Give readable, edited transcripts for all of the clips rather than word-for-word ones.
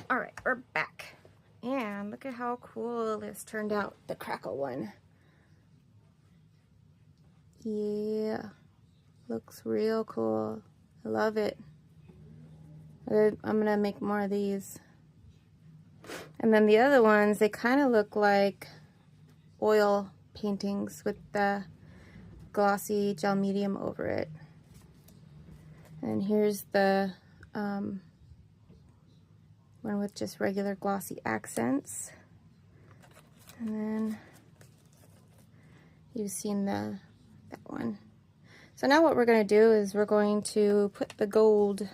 All right, we're back. And look at how cool this turned out, the crackle one. Yeah, looks real cool. I love it. I'm gonna make more of these. And then the other ones, they kind of look like oil paintings with the glossy gel medium over it. And here's the one with just regular glossy accents. And then you've seen that one. So now what we're going to do is we're going to put the gold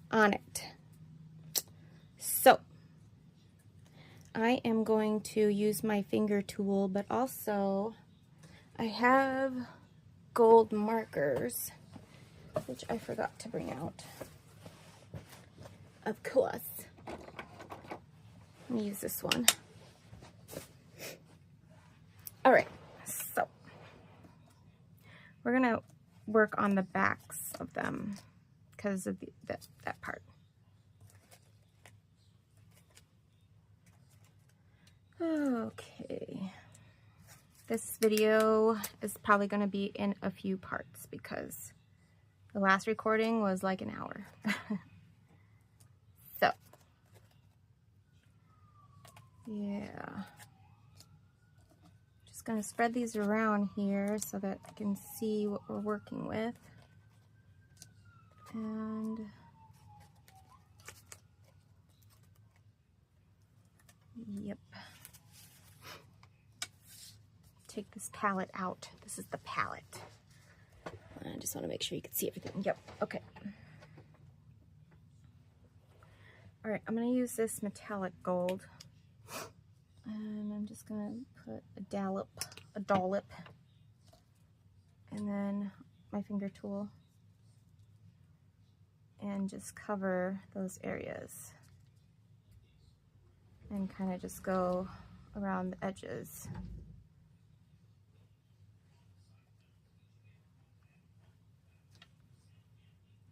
on it. So I am going to use my finger tool, but also I have gold markers, which I forgot to bring out. Of course. Let me use this one. All right, so we're gonna work on the backs of them because of that part. Okay, this video is probably gonna be in a few parts because the last recording was like an hour. So, yeah. Just gonna spread these around here so that I can see what we're working with. And yep. Take this palette out. This is the palette. I just want to make sure you can see everything. Yep, okay. All right, I'm gonna use this metallic gold. And I'm just gonna put a dollop, and then my finger tool, and just cover those areas. And kind of just go around the edges.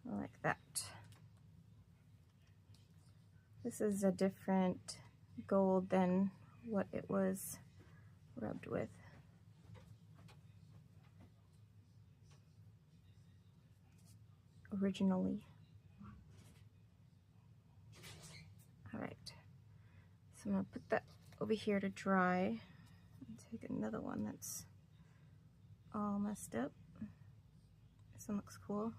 Like that. This is a different gold than what it was rubbed with. Originally. All right. So I'm gonna put that over here to dry. And take another one that's all messed up. This one looks cool.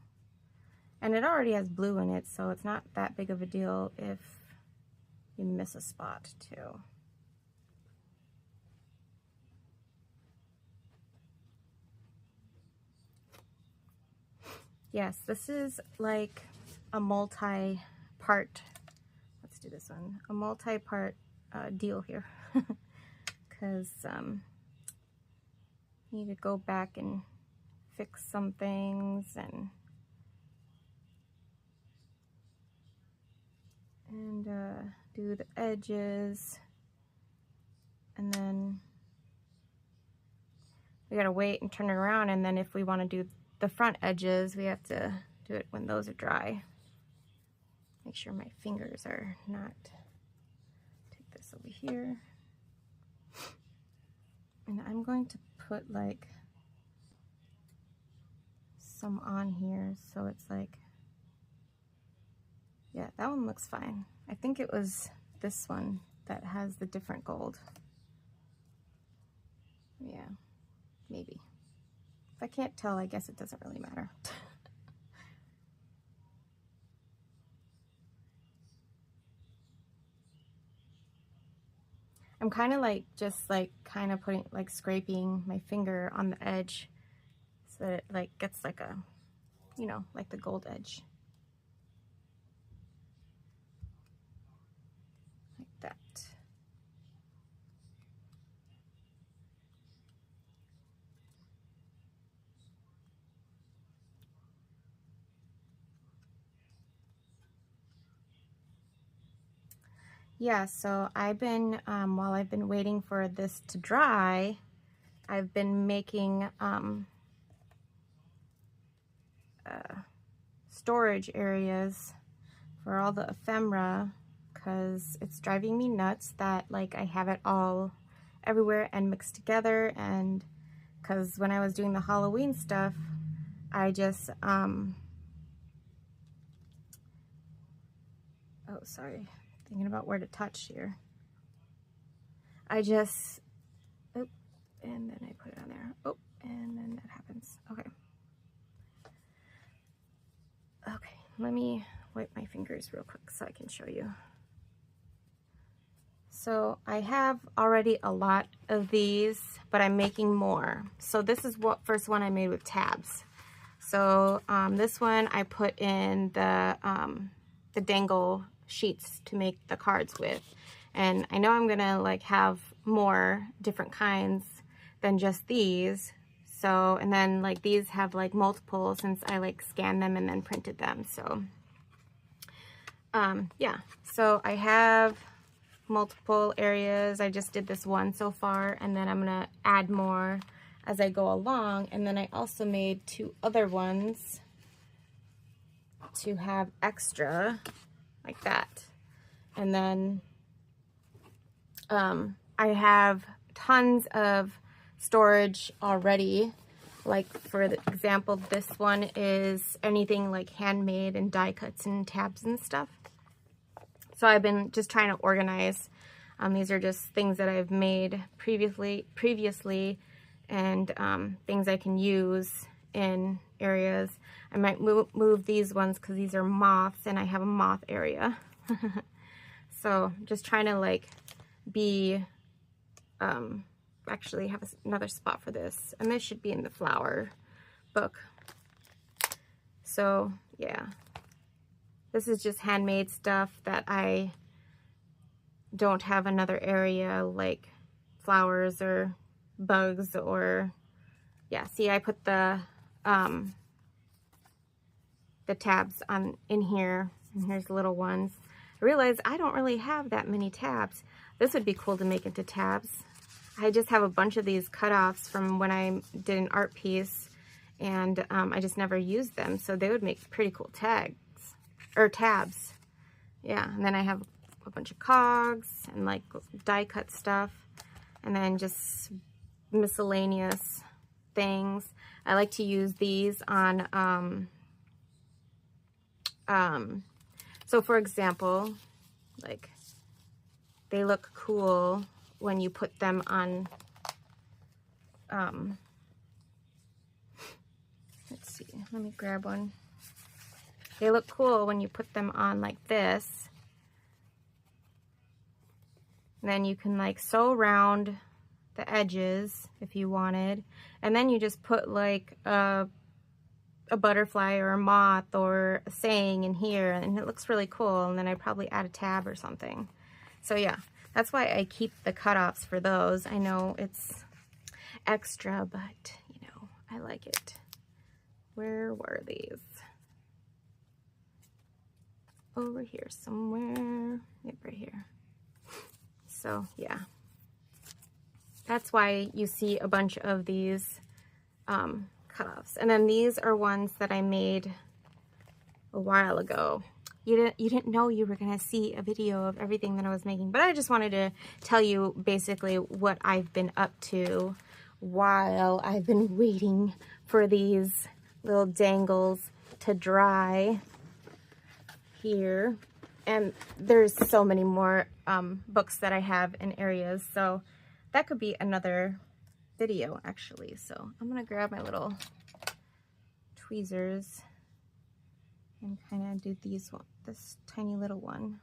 And it already has blue in it, so it's not that big of a deal if you miss a spot too. Yes, this is like a multi-part, let's do this one, a multi-part deal here. Because you need to go back and fix some things and do the edges, and then we gotta wait and turn it around, and then if we want to do the front edges, we have to do it when those are dry. Make sure my fingers are not, take this over here, and I'm going to put like some on here so it's like, yeah, that one looks fine. I think it was this one that has the different gold. Yeah, maybe. If I can't tell, I guess it doesn't really matter. I'm kind of like, just like kind of putting, like scraping my finger on the edge so that it like gets like a, you know, like the gold edge. Like that. Yeah, so I've been, while I've been waiting for this to dry, I've been making storage areas for all the ephemera because it's driving me nuts that like I have it all everywhere and mixed together. And because when I was doing the Halloween stuff, I just oh sorry, thinking about where to touch here. I just, oh, and then I put it on there. Oh, and then that happens. Okay. Okay, let me wipe my fingers real quick so I can show you. So I have already a lot of these, but I'm making more. So this is what first one I made with tabs. So this one I put in the dangle sheets to make the cards with. And I know I'm gonna like have more different kinds than just these. So, and then like these have like multiple since I like scanned them and then printed them. So yeah, so I have multiple areas. I just did this one so far, and then I'm gonna add more as I go along. And then I also made 2 other ones to have extra like that. And then I have tons of storage already. Like for the example, this one is anything like handmade and die cuts and tabs and stuff. So I've been just trying to organize. These are just things that I've made previously and things I can use in areas. I might move these ones because these are moths and I have a moth area. So just trying to like be, actually have another spot for this, and this should be in the flower book. So yeah, this is just handmade stuff that I don't have another area like flowers or bugs or, yeah, see I put the tabs on in here, and here's the little ones. I realized I don't really have that many tabs. This would be cool to make into tabs. I just have a bunch of these cutoffs from when I did an art piece, and I just never used them, so they would make pretty cool tags, or tabs. Yeah, and then I have a bunch of cogs and like die cut stuff, and then just miscellaneous things. I like to use these on, so for example, like they look cool when you put them on, let's see, let me grab one. They look cool when you put them on like this. And then you can like sew around the edges if you wanted. And then you just put like a butterfly or a moth or a saying in here, and it looks really cool. And then I probably add a tab or something. So yeah, that's why I keep the cutoffs for those. I know it's extra, but you know, I like it. Where were these? Over here somewhere. Yep, right here. So yeah, that's why you see a bunch of these cutoffs. And then these are ones that I made a while ago. You didn't know you were gonna see a video of everything that I was making, but I just wanted to tell you basically what I've been up to while I've been waiting for these little dangles to dry here. And there's so many more books that I have in areas, so that could be another video actually. So I'm gonna grab my little tweezers and kind of do this tiny little one.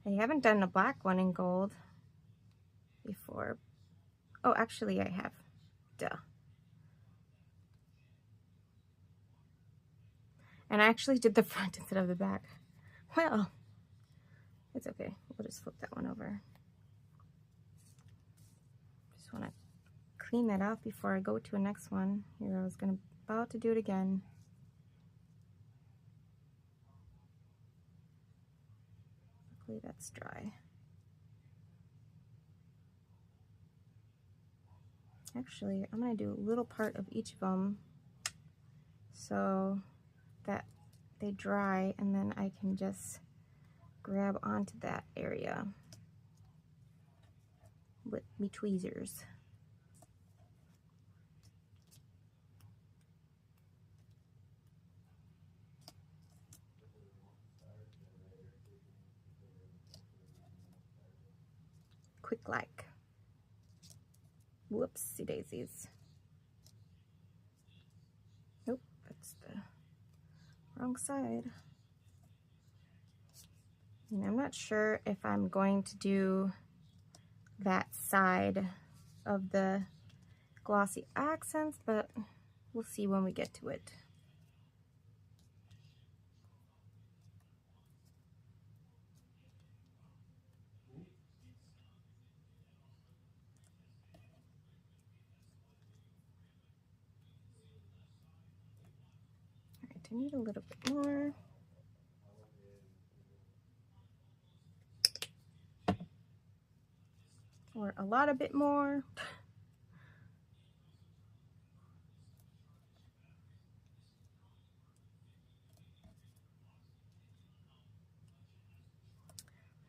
I haven't done a black one in gold before. Oh, actually I have. Duh. And I actually did the front instead of the back. Well, it's okay. We'll just flip that one over. Just want to clean that off before I go to the next one. Here, I was about to do it again. Luckily, that's dry. Actually, I'm going to do a little part of each of them so that they dry, and then I can just grab onto that area with me tweezers. Quick like. Whoopsie daisies. Nope, that's the wrong side. And I'm not sure if I'm going to do that side of the glossy accents, but we'll see when we get to it. All right, I need a little bit more. Or a lot a bit more.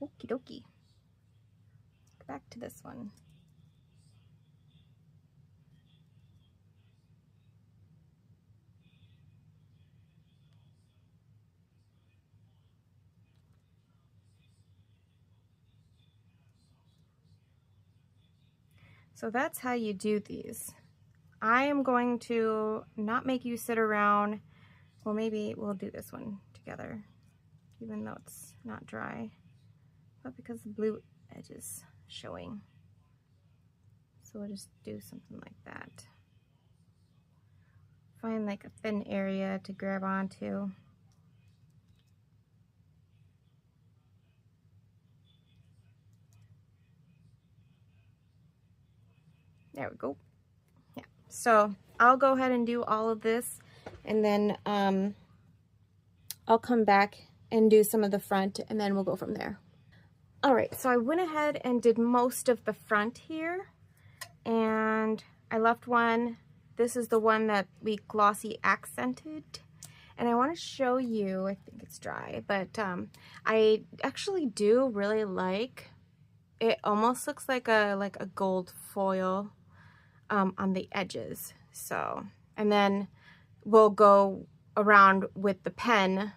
Okie dokie. Back to this one. So that's how you do these. I am going to not make you sit around. Well, maybe we'll do this one together, even though it's not dry, but because the blue edge is showing. So we'll just do something like that. Find like a thin area to grab onto. There we go. Yeah, so I'll go ahead and do all of this, and then I'll come back and do some of the front, and then we'll go from there. All right, so I went ahead and did most of the front here, and I left one. This is the one that we glossy accented, and I want to show you, I think it's dry, but I actually do really like, it almost looks like a gold foil on the edges. So, and then we'll go around with the pen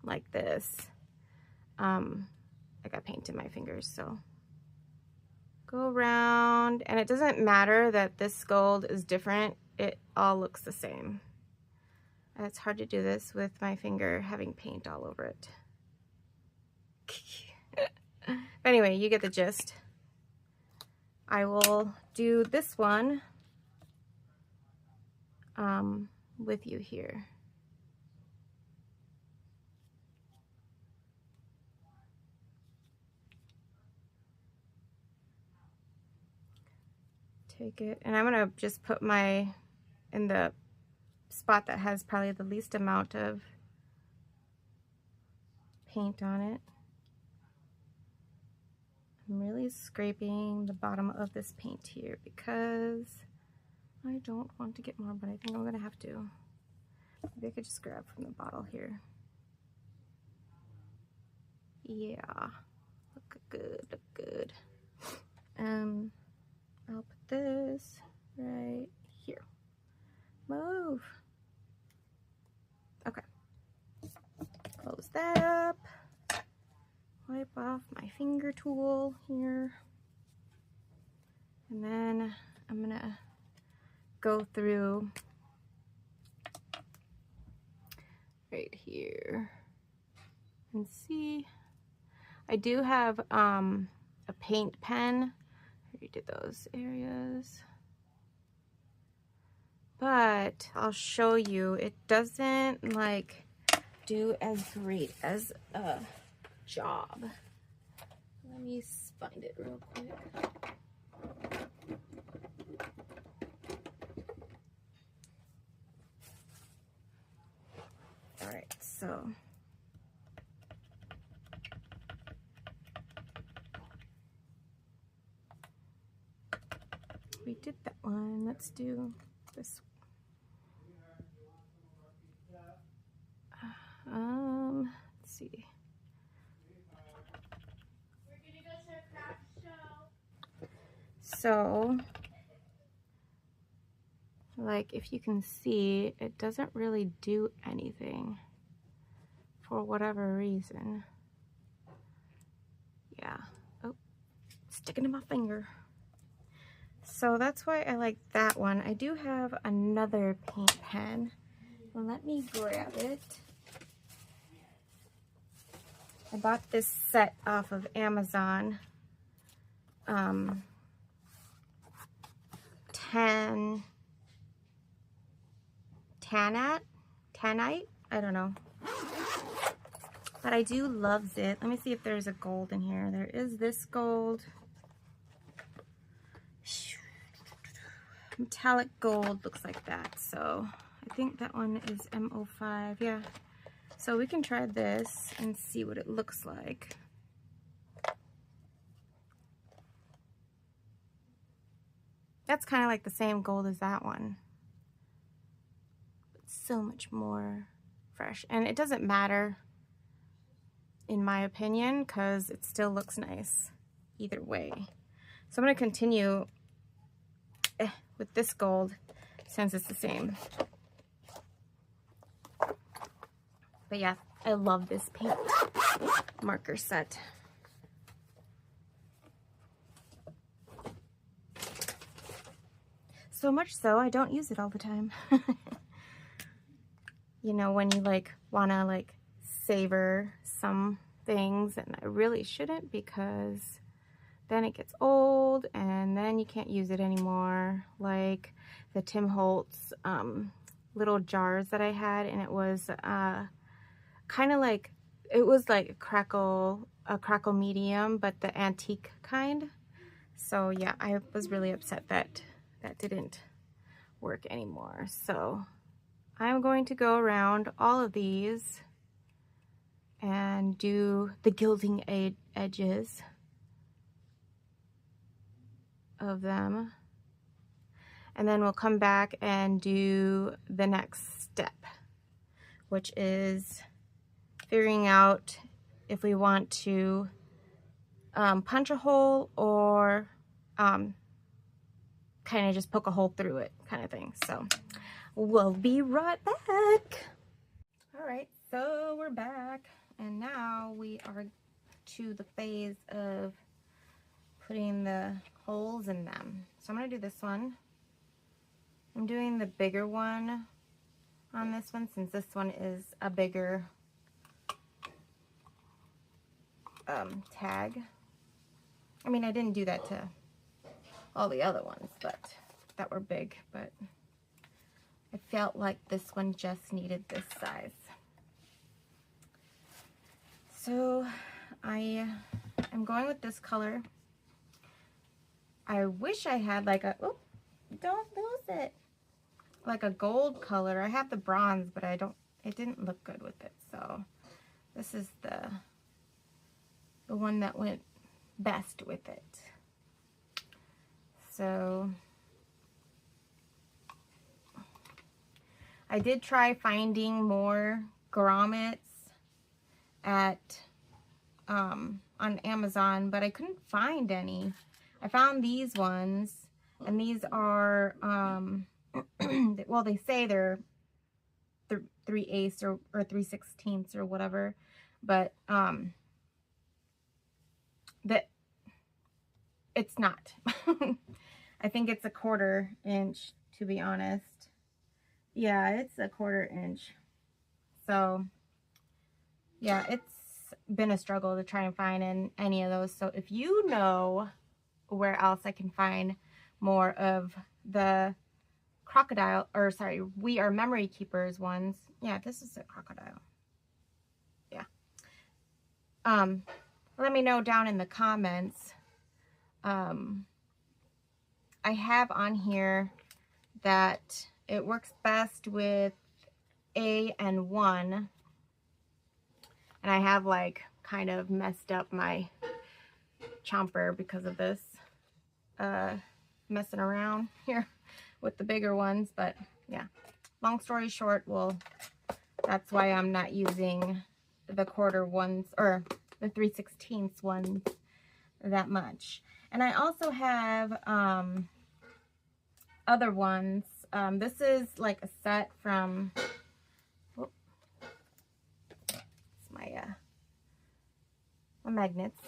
like this. I got paint in my fingers, so go around, and it doesn't matter that this gold is different, it all looks the same. And it's hard to do this with my finger having paint all over it. Anyway, you get the gist. I will do this one with you here. Take it, and I'm gonna just put my, in the spot that has probably the least amount of paint on it. I'm really scraping the bottom of this paint here because I don't want to get more, but I think I'm gonna have to. Maybe I could just grab from the bottle here. Yeah, look good, look good. I'll put this right here. Move. Okay. Close that up. Wipe off my finger tool here. And then I'm gonna go through right here and see. I do have a paint pen. I already did those areas. But I'll show you, it doesn't like do as great as a job. Let me find it real quick. All right, so we did that one. Let's do this. Let's see. So, like, if you can see, it doesn't really do anything for whatever reason. Yeah. Oh, sticking to my finger. So that's why I like that one. I do have another paint pen. Let me grab it. I bought this set off of Amazon. Tanite? I don't know. But I do love it. Let me see if there's a gold in here. There is this gold. Metallic gold looks like that. So I think that one is M05. Yeah. So we can try this and see what it looks like. That's kind of like the same gold as that one. But so much more fresh. And it doesn't matter, in my opinion, because it still looks nice either way. So I'm going to continue with this gold since it's the same. But yeah, I love this paint marker set. So much so, I don't use it all the time. You know, when you like wanna like savor some things, and I really shouldn't, because then it gets old and then you can't use it anymore. Like the Tim Holtz little jars that I had, and it was kind of like, it was like a crackle medium, but the antique kind. So yeah, I was really upset that that didn't work anymore. So I'm going to go around all of these and do the gilding edges of them. And then we'll come back and do the next step, which is figuring out if we want to punch a hole or kind of just poke a hole through it kind of thing. So we'll be right back. All right, so we're back, and now we are to the phase of putting the holes in them. So I'm going to do this one. I'm doing the bigger one on this one, since this one is a bigger tag. I mean, I didn't do that to all the other ones that were big, but I felt like this one just needed this size. So I am going with this color. I wish I had like a, oh, don't lose it, like a gold color. I have the bronze, but it didn't look good with it. So this is the one that went best with it. So I did try finding more grommets at on Amazon, but I couldn't find any. I found these ones, and these are well, they say they're 3/8 or 3/16 or whatever, but that it's not. I think it's a 1/4 inch, to be honest. Yeah, it's a 1/4 inch. So yeah, it's been a struggle to try and find in any of those. So if you know where else I can find more of the crocodile, or sorry, We Are Memory Keepers ones. Yeah, this is a crocodile. Yeah. Let me know down in the comments. I have on here that it works best with A and 1, and I have like kind of messed up my chomper because of this messing around here with the bigger ones. But yeah, long story short, well, that's why I'm not using the 1/4 ones or the 3/16 ones, that much. And I also have other ones. This is like a set from, whoop, it's my magnets.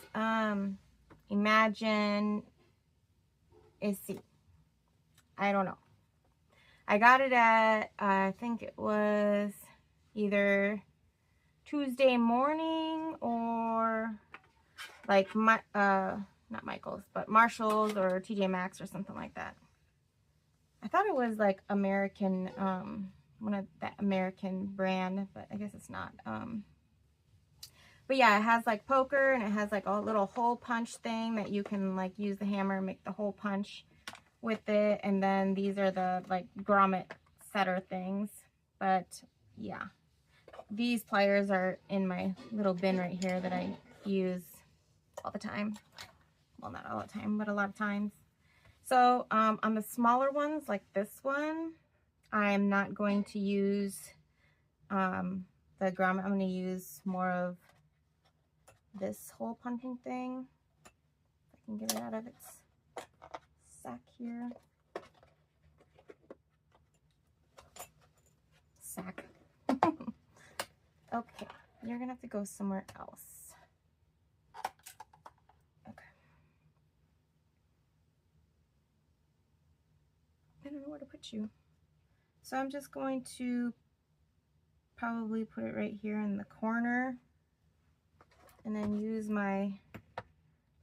Imagine AC. I don't know. I got it at, I think it was either Tuesday morning or like not Michael's, but Marshall's or TJ Maxx or something like that. I thought it was like American, one of that American brand, but I guess it's not. But yeah, it has like poker, and it has like a little hole punch thing that you can like use the hammer and make the hole punch with it. And then these are the like grommet setter things. But yeah, these pliers are in my little bin right here that I use all the time. Well, not all the time, but a lot of times. So on the smaller ones like this one, I'm not going to use the grommet. I'm going to use more of this hole punching thing. If I can get it out of its sack here. Sack. Okay, you're going to have to go somewhere else. I don't know where to put you. So I'm just going to probably put it right here in the corner, and then use my, maybe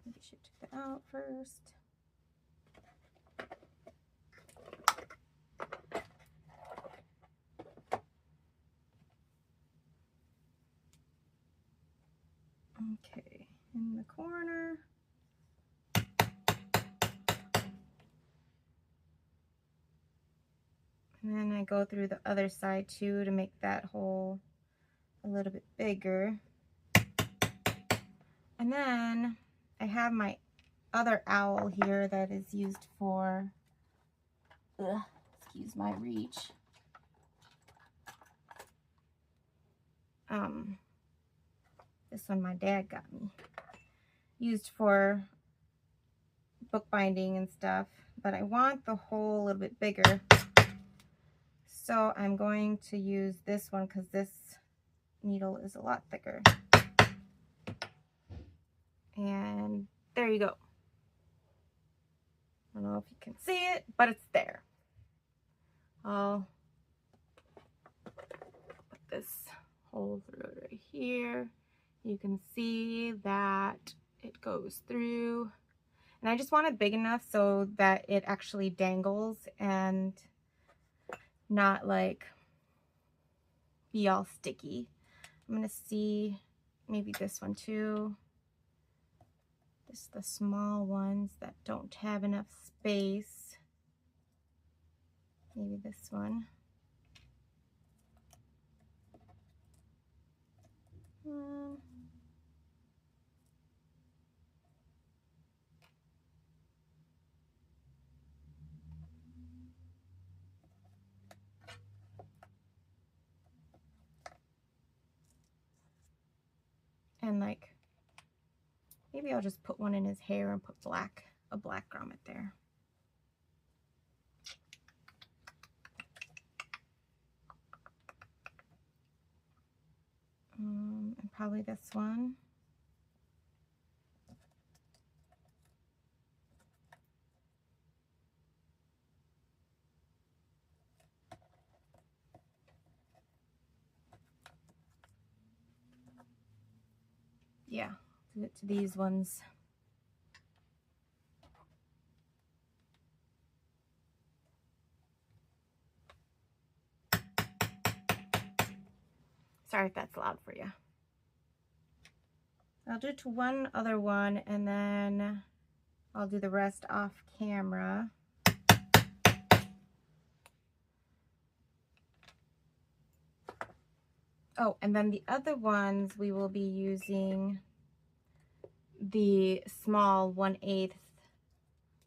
I should take that out first. Okay, in the corner. And then I go through the other side too to make that hole a little bit bigger. And then I have my other owl here that is used for, excuse my reach. This one my dad got me. Used for bookbinding and stuff, but I want the hole a little bit bigger. So I'm going to use this one because this needle is a lot thicker. And there you go. I don't know if you can see it, but it's there. I'll put this hole through it right here. You can see that it goes through. And I just want it big enough so that it actually dangles and not like be all sticky. I'm gonna see maybe this one too. Just the small ones that don't have enough space. Maybe this one. And like, maybe I'll just put one in his hair and put a black grommet there. And probably this one. Yeah, do it to these ones. Sorry if that's loud for you. I'll do it to one other one, and then I'll do the rest off camera. Oh, and then the other ones we will be using the small 1/8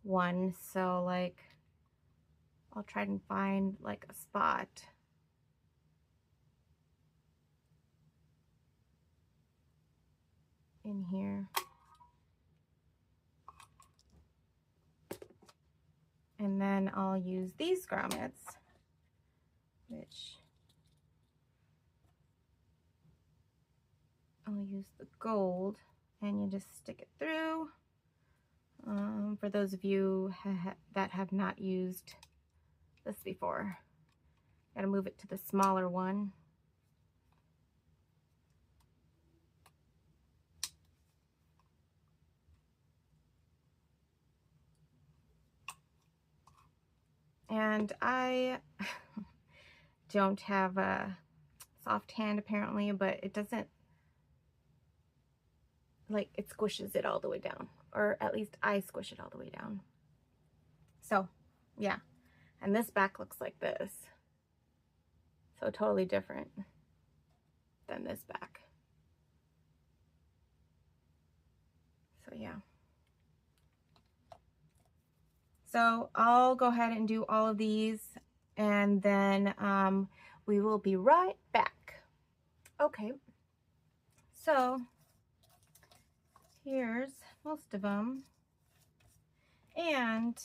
one. So like, I'll try and find like a spot. In here. And then I'll use these grommets, which I'll use the gold, and you just stick it through. For those of you that have not used this before, gotta move it to the smaller one. And I don't have a soft hand apparently, but it doesn't, like, it squishes it all the way down, or at least I squish it all the way down. So yeah, and this back looks like this, so totally different than this back. So yeah, so I'll go ahead and do all of these, and then we will be right back. Okay, so here's most of them. And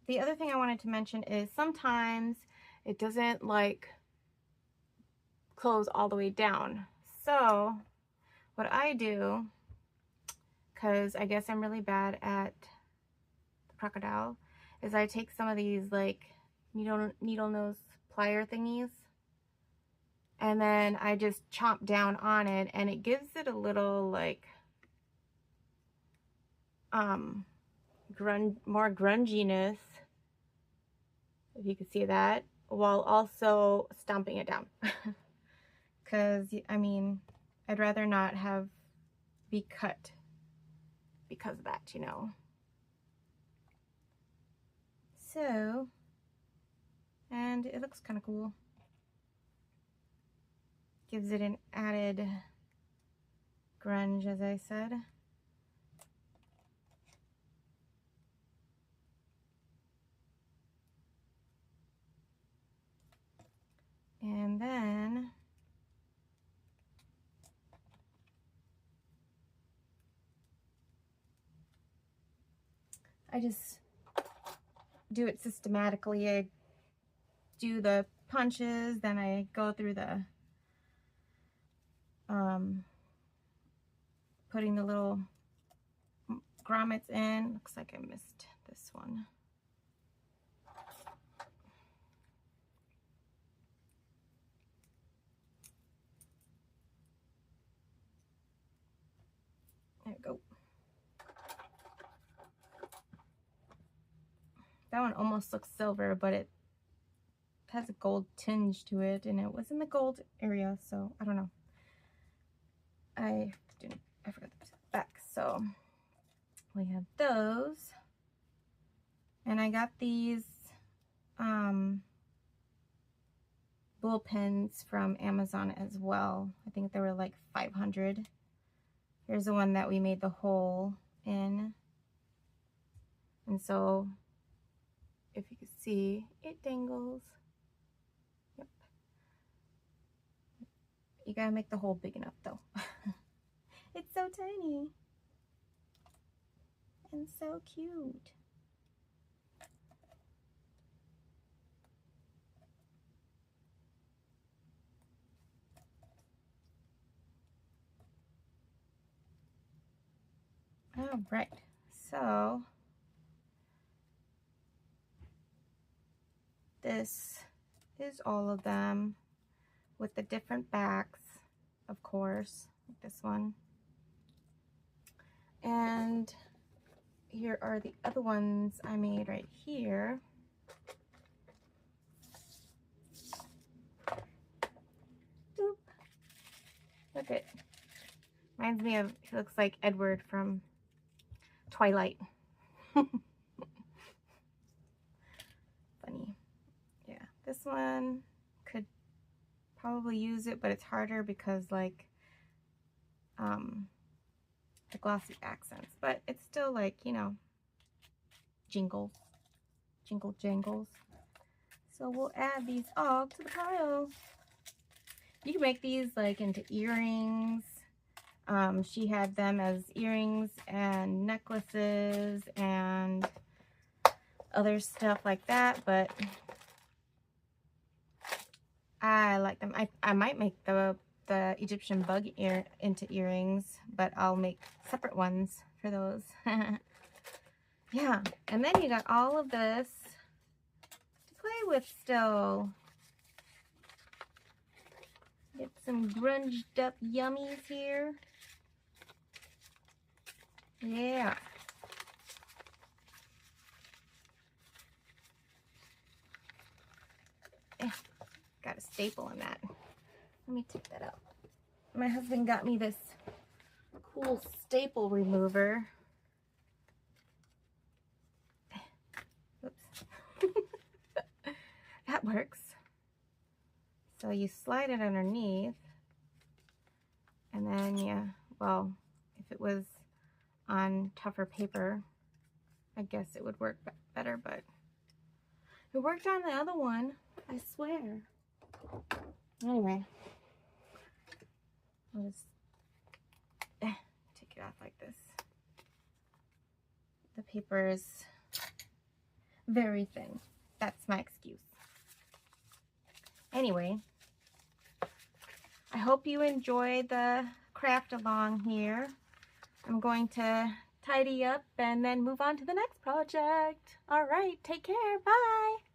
the other thing I wanted to mention is sometimes it doesn't like close all the way down. So what I do, because I guess I'm really bad at the crocodile, is I take some of these like needle nose plier thingies, and then I just chomp down on it, and it gives it a little like more grunginess, if you can see that, while also stomping it down. Because I mean, I'd rather not be cut because of that, you know. So, and it looks kind of cool. Gives it an added grunge, as I said. And then I just do it systematically. I do the punches, then I go through the putting the little grommets in. Looks like I missed this one. There we go. That one almost looks silver, but it has a gold tinge to it, and it was in the gold area, so I don't know. I forgot the back. So we have those, and I got these bull pens from Amazon as well. I think they were like 500. Here's the one that we made the hole in, and so if you can see, it dangles. Yep. You gotta make the hole big enough though. It's so tiny and so cute. All right, so this is all of them with the different backs, of course, like this one. And here are the other ones I made right here. Boop. Look at, reminds me of, he looks like Edward from Twilight. Funny. Yeah, this one could probably use it, but it's harder because like the glossy accents, but it's still like, you know, jingle jangles. So we'll add these all to the pile. You can make these like into earrings. She had them as earrings and necklaces, and other stuff like that, but I like them. I might make the Egyptian bug ear into earrings, but I'll make separate ones for those. Yeah, and then you got all of this to play with still. Get some grunged up yummies here. Yeah. Got a staple in that. Let me take that out. My husband got me this cool staple remover. Oops. That works. So you slide it underneath, and then you, well, if it was on tougher paper, I guess it would work better, but it worked on the other one, I swear. Anyway, I'll just take it off like this. The paper is very thin. That's my excuse. Anyway, I hope you enjoyed the craft along here. I'm going to tidy up and then move on to the next project. All right, take care. Bye.